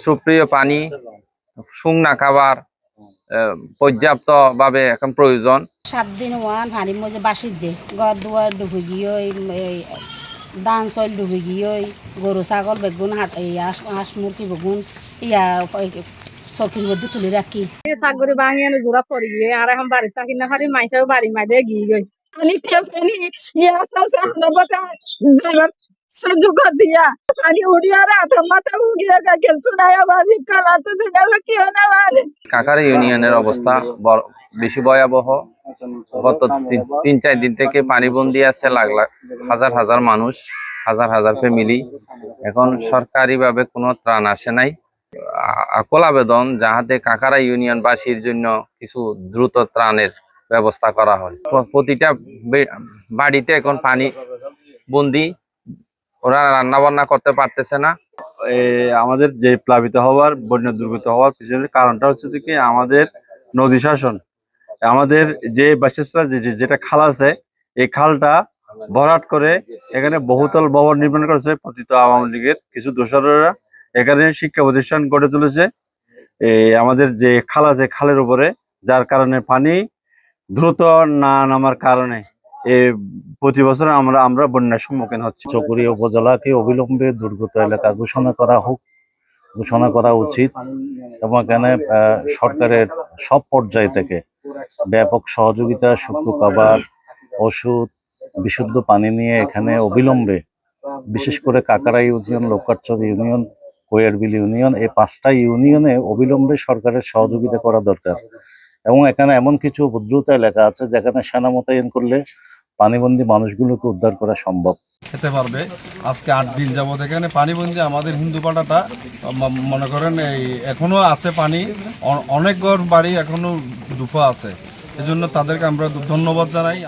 সুপ্রিয় পানি, শুকনা খাবার পর্যাপ্ত ভাবে এখন প্রয়োজন। 7 দিন ওয়ান পানির মধ্যে বাসি দে ঘর দুয়ার ডুবে গিয়ে ধান চল ডুবে গিয়ে গরু ছাগল বেগুন হাঁস মুরগি বেগুন চকির মধ্যে তুলে রাখি ছাগরি ভাঙিয়ে জোড়া পড়ে গিয়ে আর এখন বাড়ি থাকি না পারি মাইসেও বাড়ি মাঝে গিয়ে গই কাকার ইউনিয়নের অবস্থা বেশি ভয়াবহ। গত 3-4 দিন থেকে পানিবন্দী আছে হাজার হাজার মানুষ, হাজার হাজার ফ্যামিলি। এখন সরকারিভাবে কোনো ত্রাণ আসে নাই। আকুল আবেদন যাহাতে কাকারা ইউনিয়নবাসীর জন্য কিছু দ্রুত ত্রাণের ব্যবস্থা করা হয়। প্রতিটা বাড়িতে এখন পানি বন্দি, ওরা রান্না বান্না করতে পারতেছে না। আমাদের যে প্লাবিত হওয়ার, বন্যা দুর্গত হওয়ার পিছনের কারণটা হচ্ছে কি আমাদের নদী শাসন। আমাদের যে বাসিস্তা যেটা খাল আছে, এই খালটা ভরাট করে এখানে বহুতল ভবন নির্মাণ করেছে পতিত আওয়ামী লীগের কিছু দোসররা। এখানে শিক্ষা প্রতিষ্ঠান গড়ে তুলেছে আমাদের যে খাল আছে খালের উপরে, যার কারণে পানি দ্রুত না নামার কারণে প্রতি বছর আমরা বন্যার সম্মুখীন হচ্ছি। চকরিয়া উপজেলাকে অবিলম্বে দুর্গত এলাকা ঘোষণা করা উচিত এবং এখানে সরকারের সব পর্যায় থেকে ব্যাপক সহযোগিতা, শুকনো খাবার, ওষুধ, বিশুদ্ধ পানি নিয়ে এখানে অবিলম্বে, বিশেষ করে কাকারা ইউনিয়ন, লোকারচর ইউনিয়ন, কোয়ারবিল ইউনিয়ন, এই 5টা ইউনিয়নে অবিলম্বে সরকারের সহযোগিতা করা দরকার। এবং এখানে এমন কিছু উপদ্রুত এলাকা আছে যেখানে সেনা মোতায়েন করলে পানিবন্দী মানুষগুলোকে উদ্ধার করা সম্ভব। খেতে পারবে। আজকে 8 দিন যাবত এখানে পানিবন্দী আমাদের হিন্দু পাড়াটা মনে করেন এখনো আছে পানি, অনেক ঘর বাড়ি এখনো ডুবা আছে। এজন্য তাদেরকে আমরা ধন্যবাদ জানাই।